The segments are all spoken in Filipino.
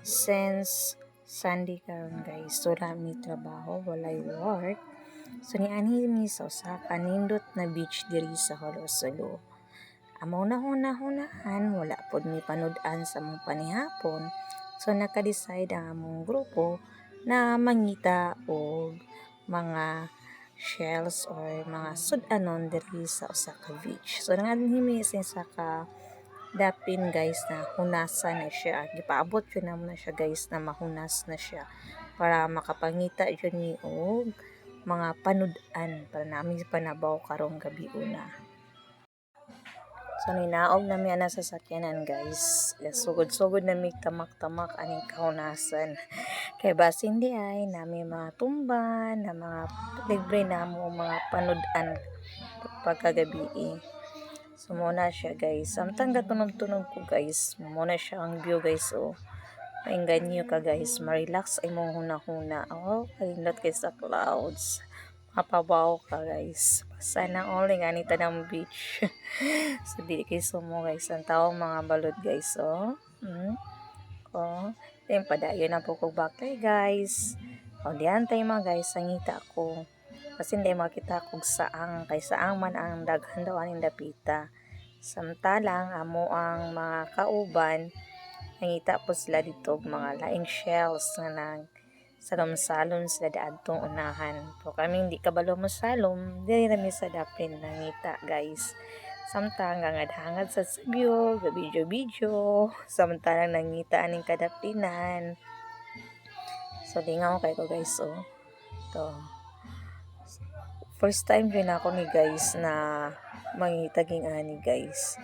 since Sunday karon guys, wala mi trabaho, walay work. So nianhi mi sa usa ka nindot na beach diri sa Horosolo. Amo na hunahan, wala pod mi panud-an sa mong panihapon. So naka-decide ang among grupo na mangita og mga shells or mga sudanon diri sa usa ka beach. So nanganhimi sa ka dapin guys na hunasan na siya. Gipaabot yun naman na siya guys na mahunas na siya para makapangita yun ni og mga panudan para namin panabaw karong gabi una. So ninaog na mi ana sa sakyanan guys. Sugod-sugod na mi tamak-tamak aning kahunasan. Kay basin di ay nami mga tumban na mga libre na mo mga panudan pagkagabi. So muna siya guys. Samtang gatunog-tunog ko guys, muna siya ang view guys. Oh, painggan nyo ka guys. Marelax ay mong huna-huna. Oh, kalindot kay sa clouds. Mapabaw ka guys. Sana all nga nita ng beach. So di kay sumo guys. Ang taong mga balod guys. Oh. Oh. Then padayon na po kong baklay guys. O diyan tayo mga guys. Sangita ko. Kasi hindi makita kung saang. Kay saang man ang daghan daw aning dapita. Samtalang amo ang mga kauban. Nangita po sila dito mga laing shells na nang salom-salom sila daadtong unahan. So kami hindi kabalo mo salom. Dili na sa dapin nangita guys. Samtang hangad-hangad sa view, video-video. Samantalang nangita aning kadapinan. So lingaw kay ko guys. Oh. To. First time rin ako ni guys na mangitaging ani guys.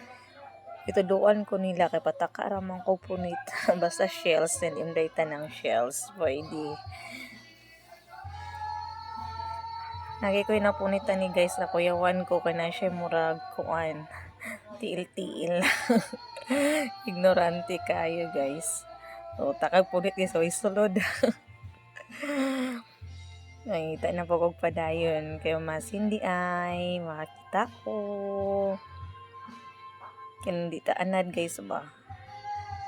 Ito doon ko nila kay pataka ramang ko punit. Basta shells and imdayta ng shells. Pwede. Nagay ko na punitan ni guys na kuyawan ko kay na siya murag kuan. Tiil-tiil. Ignorante kayo guys. So takag punit ni so isulod. Nakita na po kong padayon. Kayo mas hindi ay makakita ko. Hindi taanad guys ba?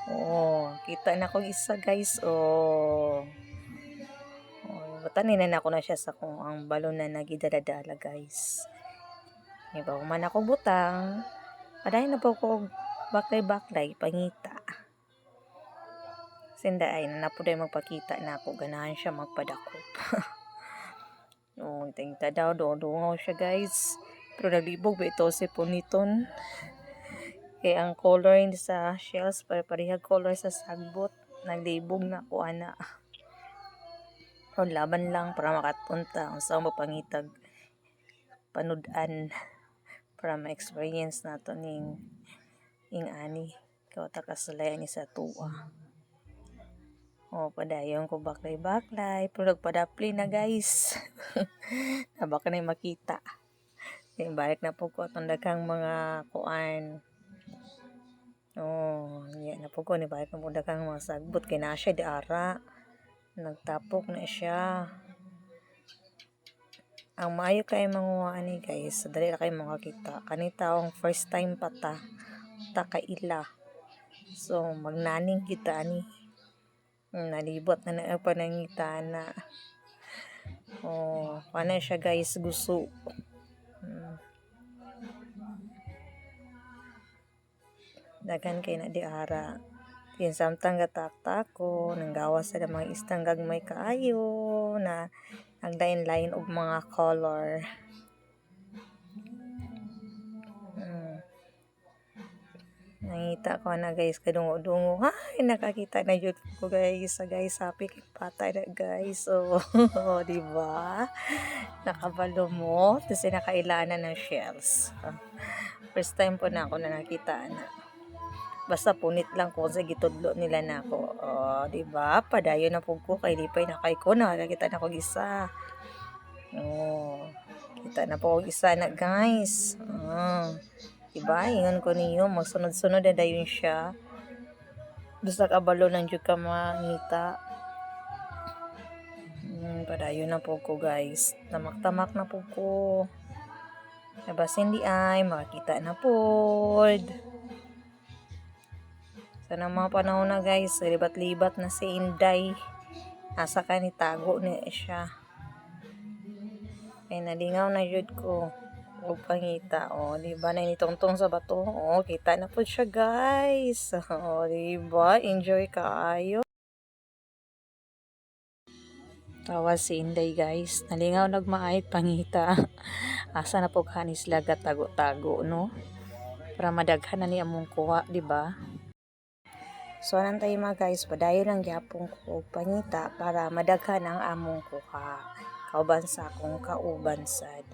Oh, kita na ko isa guys. Oh. Batanin na ako na siya sa kung ang balon na nagidadala guys. Iba man ako butang. Padayon na po ko baklay-baklay pangita. Sinda ay na po day magpakita na ako. Ganahan siya magpadakop. Tingta daw, dungaw siya guys. Pero naglibog ba ito si puniton. Kaya ang color sa shells, parehag color sa sagbot. Naglibog na ko ana. Pero laban lang para makapunta. Ang saan mapangitag panudan. Para ma-experience nato ning ani. Kawata kasalayan ni sa tuwa. O, padayon ko baklay-baklay. Pero nagpadapli na guys. Nabaka na makita. Then, balik na po ko itong daghang mga kuan. Yan na po ko. Balik na po daghang mga sagbot. Kaya na siya di ara. Nagtapok na siya. Ang maayo kayo mga ani guys. Dali na kayo makakita. Kanita akong first time pata. Takaila. So, magnaning kita ani. Nalibot na panangita na. Oh, paano siya guys gusto. Dagan kay na di ara. Yan samtang gataktak ko, nanggawas sa mga istang gagmay kaayo na naglain-lain og mga color. Nangita ko na guys kadungo-dungo. Ay, nakakita na yun ko guys. Guys, happy kay patay na guys. Oh, di ba? Nakabalo mo. Tapos nakailanan ng shells. First time po na ako na nakita na. Basta punit lang ko sa gitudlo nila na ako. Oh, di ba? Padayon na po ko kay lipay na kay ko na. Nakita na ko isa. Oh, kita na po isa na guys. Diba? Ingon ko niyo, magsunod-sunod na dayon siya. Basta kabalo lang dyan ka mangita. Padayon na po ko guys. Tamak-tamak na po ko. Diba hindi ay makakita na po. So nang mga panahon na guys, libat-libat na si Inday. Asa ka ni tago ni siya. Ay nalingaw na jud ko. O pangita. O, diba? Na initongtong sa bato. O, kita na po siya guys. O, diba? Enjoy kaayo. Tawa si Inday guys. Nalingaw nagmaayat pangita. Asa na po kanis lagat tago-tago no. Para madaghan na ni among kuha, di ba? So anan tayo mga guys, padayon lang gyapon ko pangita para madaghan ang among kuha. Kauban sa akong kauban sad.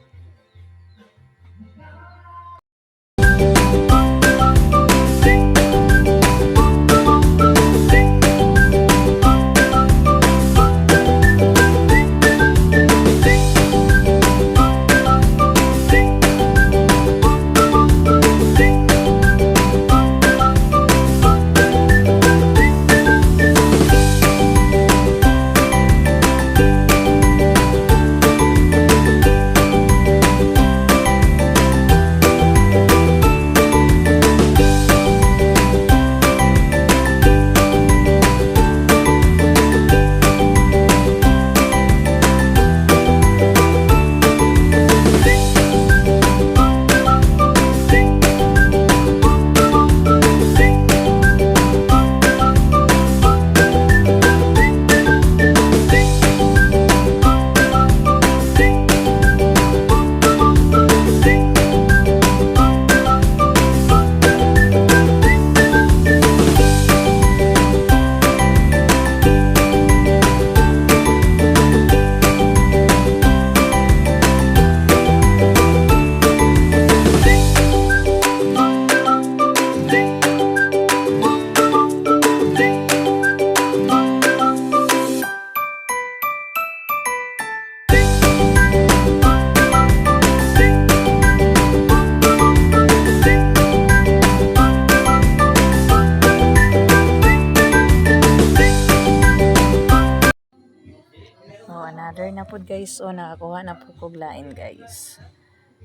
Another na po guys. Nakakuha na po kog lain guys.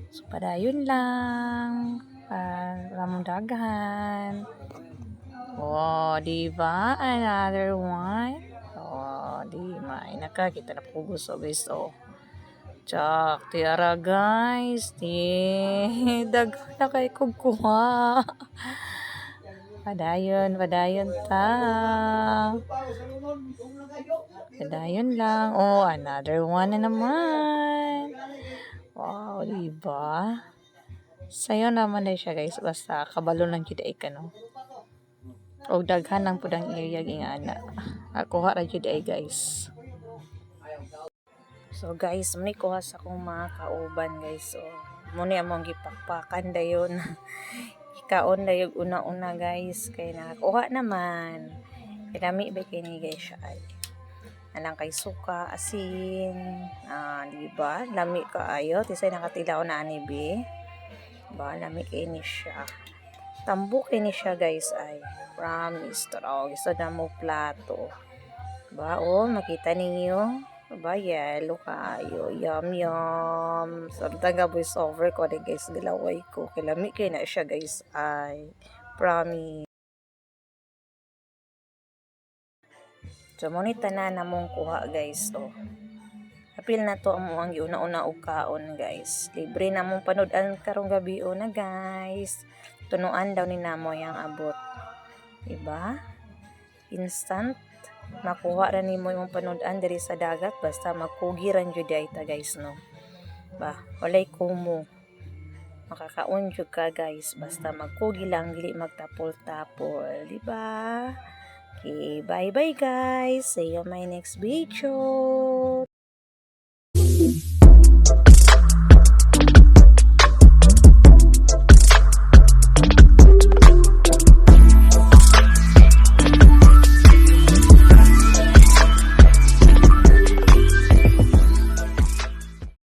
So padayon lang. Ramong daghan. Diba? Another one. Di may nakakita na po gusto guys. Tsak, tiara guys. Daghan na kay kog kuha. Padayon ta. Padayon lang. Another one na naman. Wow, diba? Sayo naman na siya guys. Basta kabalo lang jud ay ka no. O daghan lang pud ang area gingana. Nakuha ra jud ay guys. So guys, muni kuha sa akong mga kauban guys. So muni among gipakpakan dayon. Ikaon dayon una-una guys kay nakakuha naman. Pinami ba kay ni guys siya ay. Anang kay suka, asin, diba? Lami kaayo. Tisay nakatilaw na ani be. Ba, lami kay ni siya. Tambok kay ni siya guys ay. Promise. Taraw, gusto na mo plato. Ba, makita ninyo. Ba, yellow kaayo. Yum, yum. Samtang ga voice over ko na guys. Gilaway ko. Kilami kay na siya guys ay. Promise. So, muna tanan na mong kuha guys. Apil na to ang giuna-una og kaon guys. Libre na mong panood-an karong gabi na guys. Tunuan daw ni namo yang abot. Diba? Instant. Makuha ra nimo yung panood-an diri sa dagat. Basta magkugi ran jud ta guys no. Ba, walay kumo. Makakaon jud ka guys. Basta magkugi lang, dili magtapol-tapol. Diba? Okay, bye-bye guys. See you on my next video.